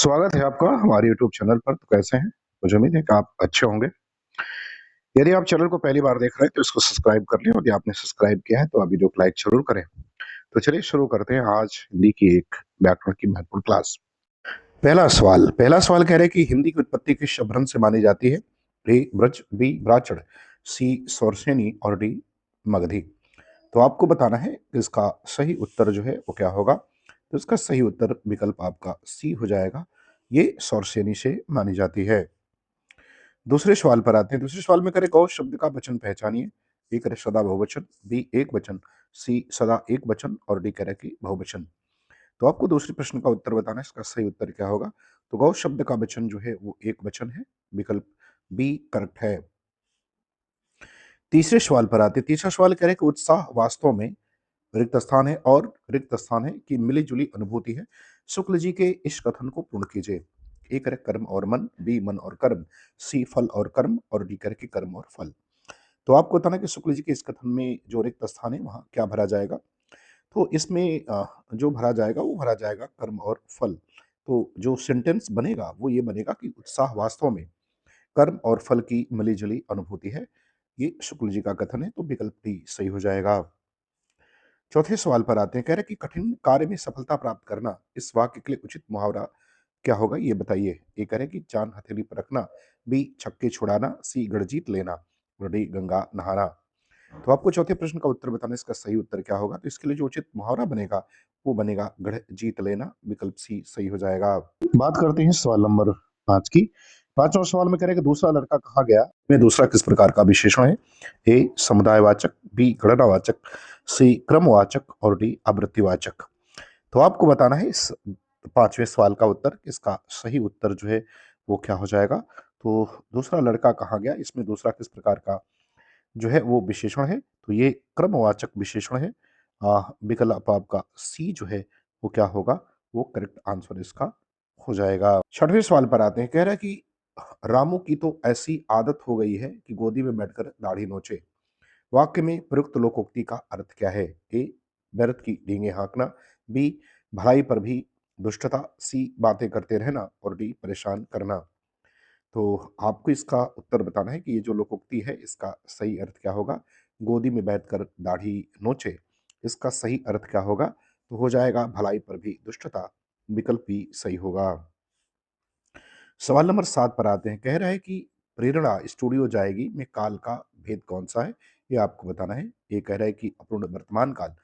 स्वागत है आपका हमारे यूट्यूब चैनल पर। तो कैसे हैं? मुझे उम्मीद है कि आप अच्छे होंगे। यदि आप चैनल को पहली बार देख रहे हैं तो इसको सब्सक्राइब कर लें, और यदि आपने सब्सक्राइब किया है तो अभी जो लाइक जरूर करें। तो चलिए शुरू करते हैं आज हिंदी की एक व्याकरण की महत्वपूर्ण क्लास। पहला सवाल कह रहे हैं कि हिंदी की उत्पत्ति किस शब्द से मानी जाती है? ए ब्रज, बी ब्राचड़, सी सौरसेनी और डी मगधी। तो आपको बताना है कि इसका सही उत्तर जो है वो क्या होगा। तो इसका सही उत्तर विकल्प आपका सी हो जाएगा। ये सौरसेनी से मानी जाती है। दूसरे सवाल पर आते हैं। दूसरे सवाल में करें गौ शब्द का वचन पहचानिए। ए करे सदा बहुवचन, बी एक वचन, सी सदा एक वचन और डी करे कि बहुवचन। तो आपको दूसरे प्रश्न का उत्तर बताना है, इसका सही उत्तर क्या होगा। तो गौ शब्द का वचन जो है वो एक वचन है। विकल्प बी करेक्ट है। तीसरे सवाल पर आते हैं। तीसरा सवाल कह रहे हैं कि उत्साह वास्तव में रिक्त स्थान है और रिक्त स्थान है कि मिली जुली अनुभूति है। शुक्ल जी के इस कथन को पूर्ण कीजिए। ए करे कर्म और मन, बी मन और कर्म, सी फल और कर्म और डी करे कि कर्म और फल। तो आपको बताना कि शुक्ल जी के इस कथन में जो रिक्त स्थान है वहां क्या भरा जाएगा। तो इसमें जो भरा जाएगा वो भरा जाएगा कर्म और फल। तो जो सेंटेंस बनेगा वो ये बनेगा कि उत्साह वास्तव में कर्म और फल की मिली जुली अनुभूति है। ये शुक्ल जी का कथन है, तो विकल्प डी सही हो जाएगा। चौथे सवाल पर आते हैं। कह रहे हैं कि कठिन कार्य में सफलता प्राप्त करना, इस वाक्य के लिए उचित मुहावरा क्या होगा, ये बताइए। ए कह रहे हैं कि चांद हथेली पर रखना, बी छक्के छुड़ाना, सी गढ़ जीत लेना और डी गंगा नहाना। तो आपको चौथे प्रश्न का उत्तर बताना है, इसका सही उत्तर क्या होगा। तो इसके लिए जो उचित मुहावरा बनेगा वो बनेगा गढ़ जीत लेना। विकल्प सी सही हो जाएगा। बात करते हैं सवाल नंबर 5 की। पांचवा सवाल में कह रहे हैं कि दूसरा लड़का कहाँ गया में दूसरा किस प्रकार का विशेषण है। ए समुदायवाचक, बी गणनावाचक, सी क्रमवाचक और डी आवृत्तिवाचक। तो आपको बताना है इस पांचवें सवाल का उत्तर। इसका सही उत्तर जो है वो क्या हो जाएगा। तो दूसरा लड़का कहाँ गया, इसमें दूसरा किस प्रकार का जो है वो विशेषण है। तो ये क्रमवाचक विशेषण है। विकल्प आपका सी जो है वो क्या होगा, वो करेक्ट आंसर इसका हो जाएगा। छठवें सवाल पर आते हैं। कह रहा है कि रामू की तो ऐसी आदत हो गई है कि गोदी में बैठकर दाढ़ी नोचे। वाक्य में प्रयुक्त लोकोक्ति का अर्थ क्या है। ए व्यर्थ की डींगे हाँकना, बी भलाई पर भी दुष्टता, सी बातें करते रहना और डी परेशान करना। तो आपको इसका उत्तर बताना है कि ये जो लोकोक्ति है इसका सही अर्थ क्या होगा। गोदी में बैठकर दाढ़ी नोचे, इसका सही अर्थ क्या होगा। तो हो जाएगा भलाई पर भी दुष्टता। विकल्प भी सही होगा। सवाल नंबर 7 पर आते हैं। कह रहा है कि प्रेरणा स्टूडियो जाएगी में काल का भेद कौन सा है, ये आपको बताना है। ए कह रहा है कि अपूर्ण वर्तमान काल,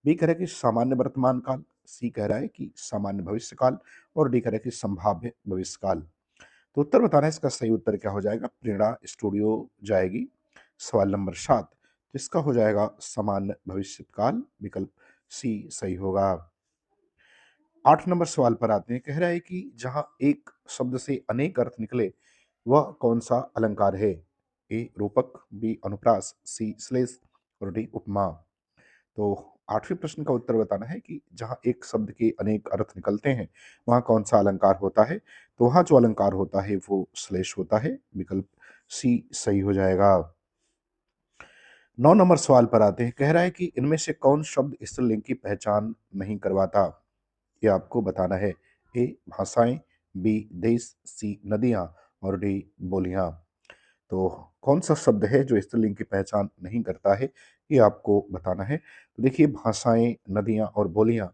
बी कह रहा है कि सामान्य वर्तमान काल, सी कह रहा है कि सामान्य भविष्य काल और डी कह रहा है कि संभाव्य भविष्य काल। तो उत्तर बताना है, इसका सही उत्तर क्या हो जाएगा। प्रेरणा स्टूडियो जाएगी। सवाल नंबर 7, तो इसका हो जाएगा सामान्य भविष्य काल। विकल्प सी सही होगा। 8 नंबर सवाल पर आते हैं। कह रहा है कि जहां एक शब्द से अनेक अर्थ निकले वह कौन सा अलंकार है। ए रूपक, बी अनुप्रास, सी श्लेष और डी उपमा। तो आठवें प्रश्न का उत्तर बताना है कि जहां एक शब्द के अनेक अर्थ निकलते हैं वहां कौन सा अलंकार होता है। तो वहां जो अलंकार होता है वो श्लेष होता है। विकल्प सी सही हो जाएगा। 9 नंबर सवाल पर आते हैं। कह रहा है कि इनमें से कौन शब्द स्त्रीलिंग की पहचान नहीं करवाता, ये आपको बताना है। ए भाषाएं, बी देश, सी नदियां और डी बोलियां। तो कौन सा शब्द है जो स्त्रीलिंग की पहचान नहीं करता है, ये आपको बताना है। तो देखिए भाषाएं, नदियां और बोलियां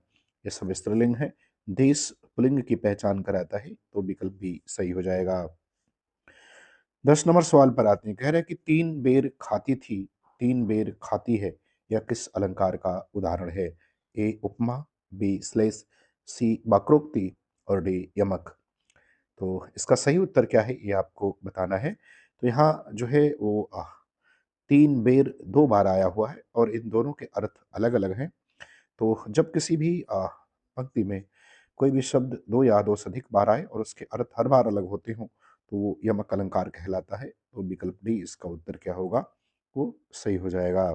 ये सब स्त्रीलिंग है। देश पुल्लिंग की पहचान कराता है, तो विकल्प भी सही हो जाएगा। 10 नंबर सवाल पर आते हैं। कह रहे हैं कि तीन बेर खाती थी, तीन बेर खाती है, यह किस अलंकार का उदाहरण है। ए उपमा, बी श्लेष, सी वक्रोक्ति और डी यमक। तो इसका सही उत्तर क्या है ये आपको बताना है। तो यहाँ जो है वो तीन बेर दो बार आया हुआ है और इन दोनों के अर्थ अलग अलग हैं। तो जब किसी भी पंक्ति में कोई भी शब्द दो या दो से अधिक बार आए और उसके अर्थ हर बार अलग होते हों तो वो यमक अलंकार कहलाता है। तो विकल्प डी इसका उत्तर क्या होगा, वो सही हो जाएगा।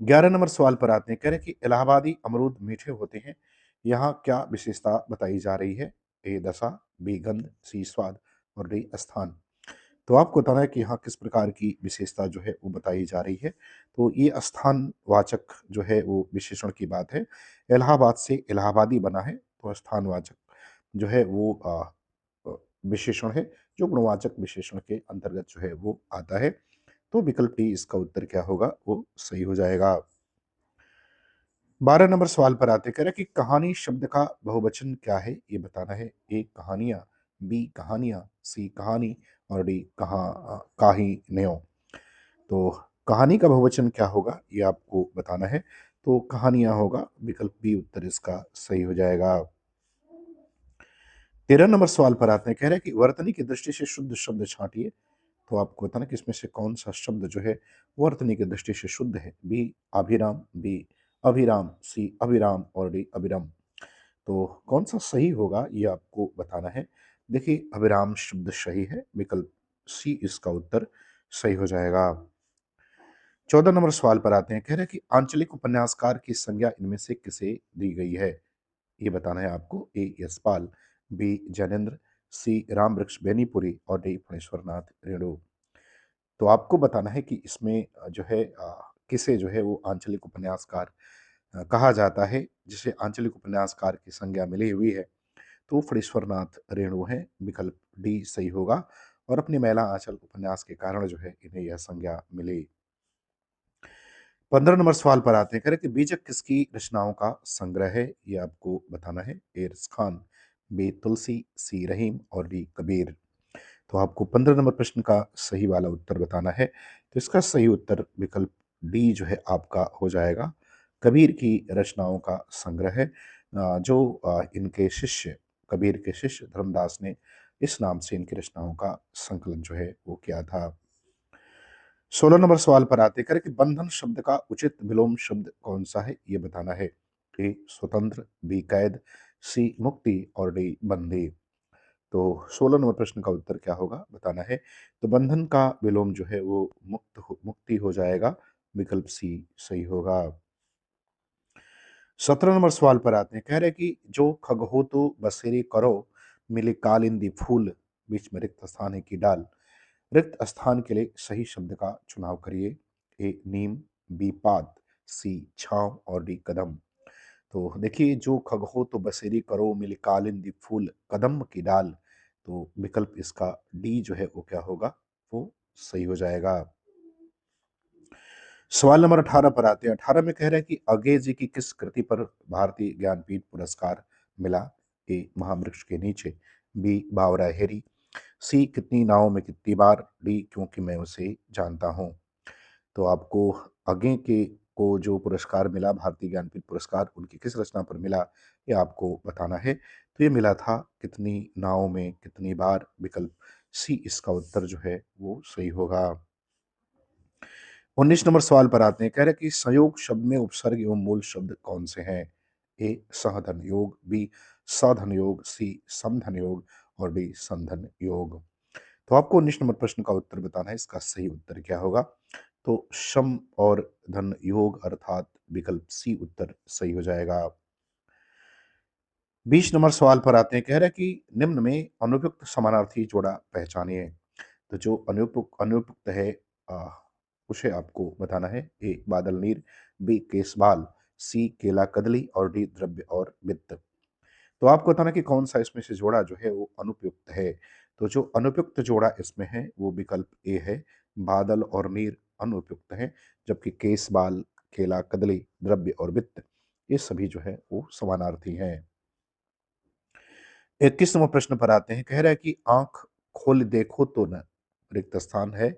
11 नंबर सवाल पर आते हैं। कह रहे हैं कि इलाहाबादी अमरूद मीठे होते हैं, यहाँ क्या विशेषता बताई जा रही है। ए दशा, बी गंध, सी स्वाद और डी स्थान। तो आपको बताना है कि यहाँ किस प्रकार की विशेषता जो है वो बताई जा रही है। तो ये स्थान वाचक जो है वो विशेषण की बात है। इलाहाबाद से इलाहाबादी बना है तो स्थानवाचक। जो है वो अ, विशेषण है, जो गुणवाचक विशेषण के अंतर्गत जो है वो आता है। तो विकल्प डी इसका उत्तर क्या होगा, वो सही हो जाएगा। 12 नंबर सवाल पर आते हैं, कह रहा है कि कहानी शब्द का बहुवचन क्या है, ये बताना है। ए कहानियां, बी कहानियां, सी कहानी और डी काहिन्यों। तो कहानी का बहुवचन क्या होगा, ये आपको बताना है। तो कहानियां होगा, विकल्प बी उत्तर इसका सही हो जाएगा। 13 नंबर सवाल पर आते हैं, कह रहे हैं कि वर्तनी की दृष्टि से शुद्ध शब्द छांटिए। तो आपको बताना कि इसमें से कौन सा शब्द जो है वर्तनी की दृष्टि से शुद्ध है। बी अभिराम, बी अभिराम, सी अभिराम और डी अभिरम। तो कौन सा सही होगा, ये आपको बताना है। देखिए, अभिराम शब्द सही है, विकल्प सी इसका उत्तर सही हो जाएगा। 14 नंबर सवाल पर आते हैं, कह रहे हैं कि आंचलिक उपन्यासकार की संज्ञा इनमें से किसे दी गई है, ये बताना है आपको। ए यशपाल, बी जैनेन्द्र, सी रामवृक्ष बेनीपुरी और डी फणीश्वरनाथ रेणु। तो आपको बताना है कि इसमें जो है किसे जो है वो आंचलिक उपन्यासकार कहा जाता है, जिसे आंचलिक उपन्यासकार की संज्ञा मिली हुई है। तो फणीश्वरनाथ रेणु है, विकल्प डी सही होगा। और अपनी महिला आंचल उपन्यास के कारण जो है इन्हें यह संज्ञा मिली। 15 नंबर सवाल पर आते हैं, कह रहे कि बीजक किसकी रचनाओं का संग्रह है, ये आपको बताना है। ए रसखान, बी तुलसी, सी रहीम और डी कबीर। तो आपको 15 नंबर प्रश्न का सही वाला उत्तर बताना है। तो इसका सही उत्तर विकल्प डी जो है आपका हो जाएगा। कबीर की रचनाओं का संग्रह है, जो इनके शिष्य, कबीर के शिष्य धर्मदास ने इस नाम से इनकी रचनाओं का संकलन जो है वो किया था। 16 नंबर सवाल पर आते करें कि बंधन शब्द का उचित विलोम शब्द कौन सा है, ये बताना है। ए स्वतंत्र, बी कैद, सी मुक्ति और डी बंदी। तो 16 नंबर प्रश्न का उत्तर क्या होगा, बताना है। तो बंधन का विलोम जो है वो मुक्ति हो जाएगा, विकल्प सी सही होगा। 17 नंबर सवाल पर आते हैं, कह रहे कि जो खगहो तो बसेरे करो, मिले कालिंदी फूल, बीच में रिक्त स्थान है की डाल। रिक्त स्थान के लिए सही शब्द का चुनाव करिए। ए नीम, बी पात, सी छांव और डी कदम। तो देखिए, जो खगहो तो बसेरी करो, मिली कालिंदी फूल कदम की डाल। तो विकल्प इसका डी जो है वो क्या होगा, वो सही हो जाएगा। सवाल नंबर 18 पर आते हैं। 18 में कह रहा है कि अगे जी की किस कृति पर भारतीय ज्ञानपीठ पुरस्कार मिला। ए महावृक्ष के नीचे, बी बावरा हेरी, सी कितनी नावों में कितनी बार, डी क्योंकि मैं उसे जानता हूँ। तो आपको आगे के को जो पुरस्कार मिला, भारतीय ज्ञानपीठ पुरस्कार, उनकी किस रचना पर मिला, ये आपको बताना है। तो ये मिला था कितनी नावों में कितनी बार, विकल्प सी इसका उत्तर जो है वो सही होगा। 19 नंबर सवाल पर आते हैं, कह रहे हैं कि संयोग शब्द में उपसर्ग एवं मूल शब्द कौन से हैं। ए सहधन योग, बी साधन योग, सी समधन योग और डी संधन योग। तो आपको 19 नंबर प्रश्न का उत्तर बताना है, इसका सही उत्तर क्या होगा। तो शम और धन योग अर्थात विकल्प सी उत्तर सही हो जाएगा। 20 नंबर सवाल पर आते हैं, कह रहा है कि निम्न में अनुपयुक्त समानार्थी जोड़ा पहचानिए। तो जो अनुपयुक्त अनुपयुक्त है आ, उसे आपको बताना है। ए बादल नीर, बी केसबाल, सी केला कदली और डी द्रव्य और वित्त। तो आपको बताना कि कौन सा इसमें से जोड़ा जो है वो अनुपयुक्त है। तो जो अनुपयुक्त जोड़ा इसमें है वो विकल्प ए है। बादल और नीर अनुपयुक्त है, जबकि केस बाल, केला कदली, द्रव्य और वित्त, ये सभी जो है वो समानार्थी हैं। 21 नंबर प्रश्न पर आते हैं, कह रहा है कि आंख खोल देखो तो न रिक्त स्थान है,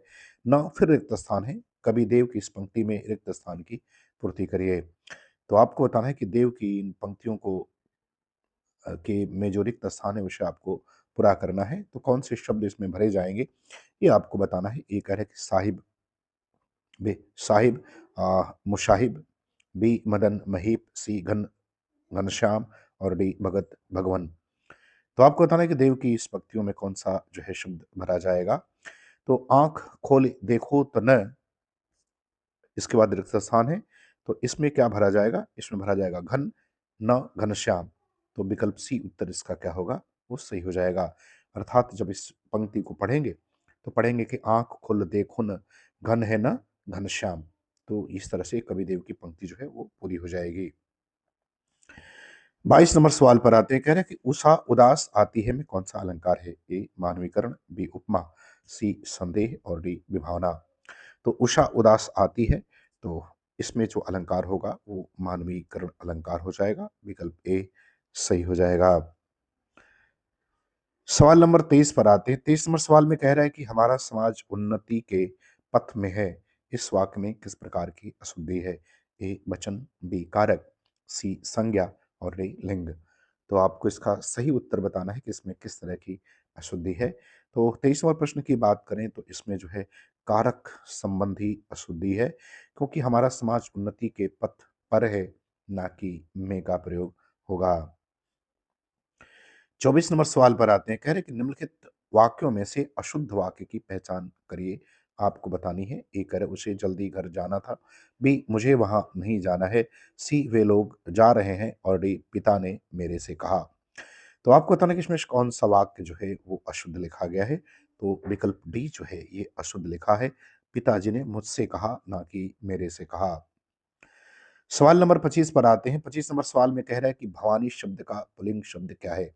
न फिर रिक्त स्थान है, कभी देव की इस पंक्ति में रिक्त स्थान की पूर्ति करिए। तो आपको बताना है कि देव की इन पंक्तियों को के में जो रिक्त स्थान है उसे आपको पूरा करना है। तो कौन से शब्द इसमें भरे जाएंगे, ये आपको बताना है। ए कह रहा है कि साहिब, बे साहिब, मुशाहिब, बी मदन महीप, सी घनश्याम और डी भगत भगवन। तो आपको बताना है कि देव की इस पंक्तियों में कौन सा जो है शब्द भरा जाएगा। तो आंख खोल देखो तो न, इसके बाद रिक्त स्थान है, तो इसमें क्या भरा जाएगा, इसमें भरा जाएगा घन, न घनश्याम। तो विकल्प सी उत्तर इसका क्या होगा, वो सही हो जाएगा। अर्थात जब इस पंक्ति को पढ़ेंगे तो पढ़ेंगे कि आंख खुल देखो न, घन है न घनश्याम। तो इस तरह से कवि देव की पंक्ति जो है वो पूरी हो जाएगी। 22 नंबर सवाल पर आते हैं, कह रहे हैं कि उषा उदास आती है में कौन सा अलंकार है? ए मानवीकरण, बी उपमा, सी संदेह और डी विभावना। तो उषा उदास आती है, तो इसमें जो अलंकार होगा वो मानवीकरण अलंकार हो जाएगा, विकल्प ए सही हो जाएगा। सवाल नंबर 23 पर आते हैं। 23 नंबर सवाल में कह रहा है कि हमारा समाज उन्नति के पथ में है। इस वाक्य में किस प्रकार की अशुद्धि है? ए वचन, बी कारक, सी संज्ञा और डी लिंग। तो आपको इसका सही उत्तर बताना है कि इसमें किस तरह की अशुद्धि है। तो 23वां प्रश्न की बात करें तो इसमें जो है कारक संबंधी अशुद्धि है, क्योंकि हमारा समाज उन्नति के पथ पर है, ना कि में का प्रयोग होगा। 24 नंबर सवाल पर आते हैं, कह रहे हैं कि निम्नलिखित वाक्यों में से अशुद्ध वाक्य की पहचान करिए। आपको बतानी है। ए कह रहे उसे जल्दी घर जाना था, बी मुझे वहां नहीं जाना है, सी वे लोग जा रहे हैं और डी पिता ने मेरे से कहा। तो आपको बताना है कि इसमें से कौन सा वाक्य जो है वो अशुद्ध लिखा गया है। तो विकल्प डी जो है ये अशुद्ध लिखा है, पिताजी ने मुझसे कहा ना कि मेरे से कहा। सवाल नंबर 25 पर आते हैं। 25 नंबर सवाल में कह रहा है कि भवानी शब्द का पुल्लिंग शब्द क्या है?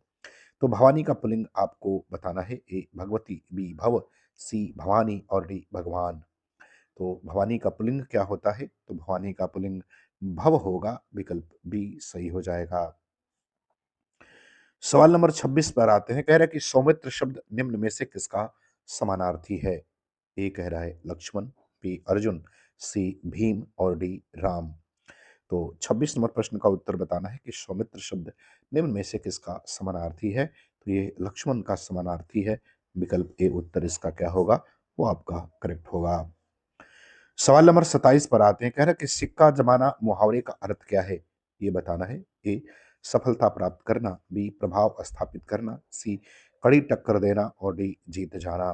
तो भवानी का पुल्लिंग आपको बताना है। ए भगवती, बी भव, सी भवानी और डी भगवान। तो भवानी का पुल्लिंग क्या होता है? तो भवानी का पुल्लिंग भव होगा, विकल्प बी सही हो जाएगा। सवाल नंबर 26 पर आते हैं, कह रहा है कि सौमित्र शब्द निम्न में से किसका समानार्थी है? ए कह रहा है लक्ष्मण, बी अर्जुन, सी भीम और डी राम। तो 26 नंबर प्रश्न का उत्तर बताना है कि सौमित्र शब्द निम्न में से किसका समानार्थी है? तो ये लक्ष्मण का समानार्थी है, विकल्प ए उत्तर इसका क्या होगा? वो आपका करेक्ट होगा। सवाल नंबर 27 पर आते हैं, कह रहा है कि सिक्का जमाना मुहावरे का अर्थ क्या है? ये बताना है। ए सफलता प्राप्त करना, बी प्रभाव स्थापित करना, सी कड़ी टक्कर देना और डी जीत जाना।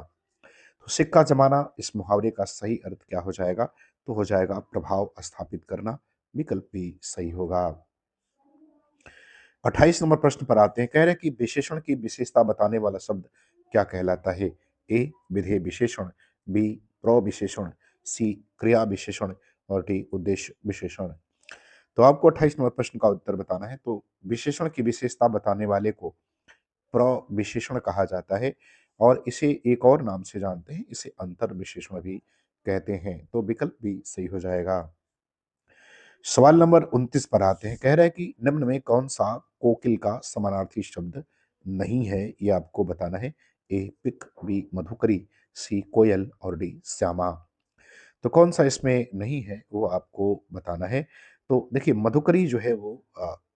तो सिक्का जमाना इस मुहावरे का सही अर्थ क्या हो जाएगा? तो हो जाएगा प्रभाव स्थापित करना, विकल्प भी सही होगा। 28 नंबर प्रश्न पर आते हैं, कह रहे हैं कि विशेषण की विशेषता बताने वाला शब्द क्या कहलाता है? ए विधेय विशेषण, बी प्रविशेषण, सी क्रिया विशेषण और डी उद्देश्य विशेषण। तो आपको 28 नंबर प्रश्न का उत्तर बताना है। तो विशेषण की विशेषता बताने वाले को प्रविशेषण कहा जाता है और इसे एक और नाम से जानते हैं, इसे अंतर विशेषण भी कहते हैं। तो विकल्प भी सही हो जाएगा। सवाल नंबर 29 पर आते हैं, कह रहा है कि निम्न में कौन सा कोकिल का समानार्थी शब्द नहीं है? ये आपको बताना है। ए पिक, बी मधुकरी, सी कोयल और डी श्यामा। तो कौन सा इसमें नहीं है वो आपको बताना है। तो देखिए मधुकरी जो है वो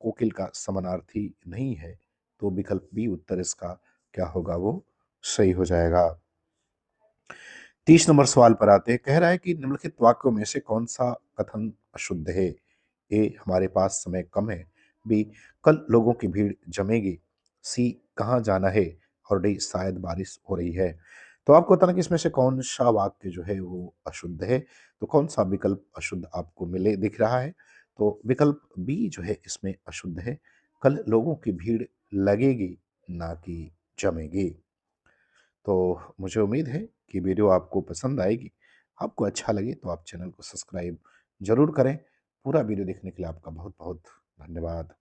कोकिल का समानार्थी नहीं है, तो विकल्प बी उत्तर इसका क्या होगा? वो सही हो जाएगा। 30 नंबर सवाल पर आते हैं, कह रहा है कि निम्नलिखित वाक्यों में से कौन सा कथन अशुद्ध है? ए हमारे पास समय कम है, बी कल लोगों की भीड़ जमेगी, सी कहाँ जाना है और डी शायद बारिश हो रही है। तो आपको बताना कि इसमें से कौन सा वाक्य जो है वो अशुद्ध है। तो कौन सा विकल्प अशुद्ध आपको मिले दिख रहा है? तो विकल्प बी जो है इसमें अशुद्ध है, कल लोगों की भीड़ लगेगी ना कि जमेगी। तो मुझे उम्मीद है कि वीडियो आपको पसंद आएगी। आपको अच्छा लगे तो आप चैनल को सब्सक्राइब ज़रूर करें। पूरा वीडियो देखने के लिए आपका बहुत-बहुत धन्यवाद।